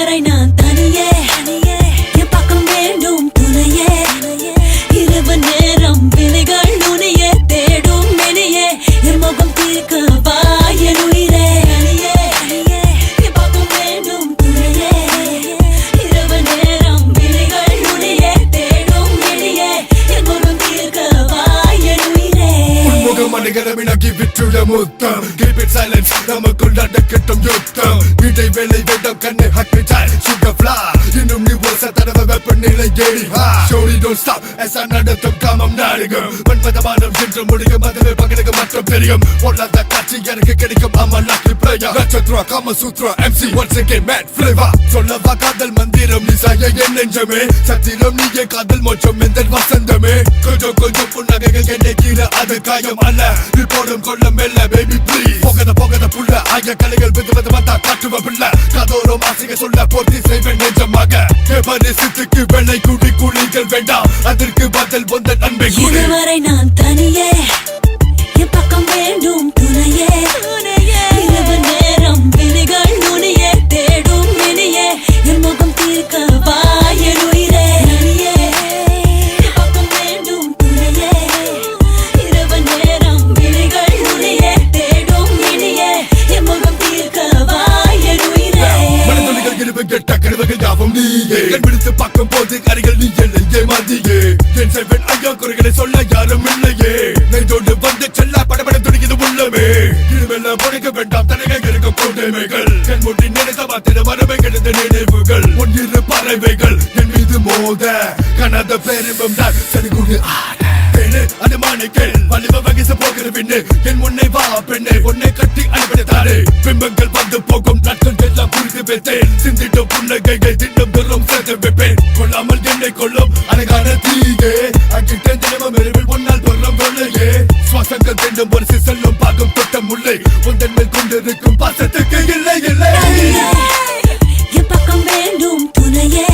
இதுவரை நான் தனியே என் பக்கம் வேண்டும் துணையே இரவு நேரம் விழிகள் நுனியே தேடும் மெனியே என் முகம் தீர்க்க என் உயிரே என் பக்கம் வேண்டும் துணையே இரவு நேரம் விழிகள் நுனியே தேடும் மெனியே என் முகம் தீர்க்க என் உயிரே உன்முகம் அணுகிறமினா give it to the முத்தம் keep it silence நமக்குள் நடக்கட்டும் யுத்தம் இடை வேலை வேண்டாம் கண்ணை ஹக்கிட்டால் sugar fly இன்னும் நீ ஒரு தடவை வெப்பநிலை ஏறி shorty don't stop எசா நடத்தும் காமம் நாடுகம் மன்மதமானம் சென்று முடியும் அதுவே பகலுக்கு மற்றும் தெரியும் பொருளாத காட்சி எனக்கு கிடைக்கும் ஆமா lucky player நட்சத்திர காம சூத்ரா MC once again mad flavor சொல்லவா காதல் மந்திரம் நிசாய என் நெஞ்சமே சத்திரம் நீயே காதல் மோட்சம் எந்த வசந்தமே கொஞ்சம் கொஞ்சம் புன்னகைகள் என்னை கீழே அது காயம் அல்ல நீ போடும் கொள்ளும் மெல்ல baby please போகத புள்ள ஆகிய கலைகள் வித விதமாத்தா காட்டுவ பிள்ளை கதோறும் ஆசைகள் சொல்ல போட்டி செய்வேன் நெஞ்சமாக பரிசுத்துக்கு வெள்ளை குடி குழிகள் வேண்டாம் அதற்கு பதில் வந்த நன்மை குடி இதுவரை நான் தனியே என் பக்கம் வேண்டும் துணையே இரவு நேரம் விழிகள் நுனியே தேடும் மெனியே என் முகம் தீர்க்க என் உயிரே என் பக்கம் வேண்டும் துணையே இரவு நேரம் விழிகள் நுனியே தேடும் மெனியே என் முகம் தீர்க்க என் உயிரே மனதுளிகள் இருவு கெட்ட கனவுகள் யாவும் நீயே கண் விடுத்து பார்க்கும் போது கரைகள் நீ எல்லையே மதியே என் செவன் ஐயா குறைகளை சொல்ல யாரும் இல்லையே நெஞ்சோடு வந்து செல்ல படபட துடிக்குது உள்ளமே இருவெல்லாம் பொழைக்க வேண்டாம் தடைகள் இருக்கும் கூட்டமைகள் கண் முட்டி நினைத்த மாத்திர மரபை கெடுத்த நினைவுகள் ஒன்றிரு பறவைகள் என் மீது மோத கனத பேரிம்பம் தான் சரிகுடு ஆட அனுமானிகள் வலிவ வகிச போகிற பின்னு என் முன்னை வா பெண்ணை உன்னை கட்டி அனுப்பித்தாரே பிம்பங்கள் வந்து போகும் நாட்கள் எல்லாம் புரிந்து வைத்தேன் சிந்திடும் புன்னகைகள் திட்டம் பெறும் சேர்த்து வைப்பேன் கொள்ளாமல் என்னை கொள்ளும் அழகான தீயே அங்கிட்டேன் தினமும் எரிவில் பொன்னால் பொருளும் கொள்ளையே சுவாசங்கள் திண்டும் ஒரு சிசல்லும் பாகம் தொட்ட முல்லை உந்தன் மேல் கொண்டிருக்கும் பாசத்துக்கு இல்லை இல்லை என் பக்கம் வேண்டும் துணையே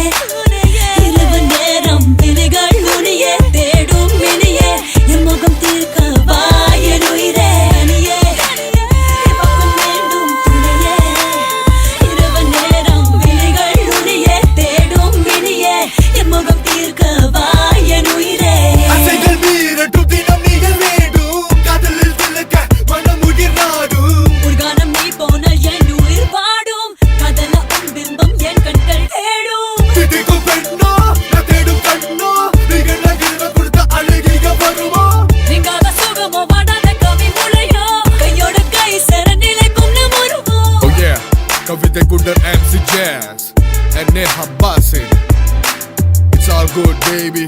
இரவு நேரம் விழிகள் நுனியே தேடும் மெனியே என் முகம் தீர்க்க என் உயிரே என் பக்கம் வேண்டும் துணையே இரவு நேரம் விழிகள் நுனியே தேடும் மெனியே என் முகம் தீர்க்க என் உயிரே அசைகள் மீறட்டும் தினம் நீங்கள் வேண்டும் காதலில் திலக்க மனம் உயிர் நாடும் ஒரு கானம் நீ போனால் என் உயிர் பாடும் காதல உன் பிம்பம் என் கண்கள் தேடும் திதிக்கும் பெண்ணோ நான் தேடும் கண்ணோ நீங்கள் நகிழ்வ கொடுத்த அழகிய வருமோ நீங்காத சுகமோ வாடாத கவி முளையோ கையோட கை சேர நிலைக்கும் நம் உருவோ Oh yeah, கவிதை குண்டர் MC Jazz and Neha Basin. It's all good baby.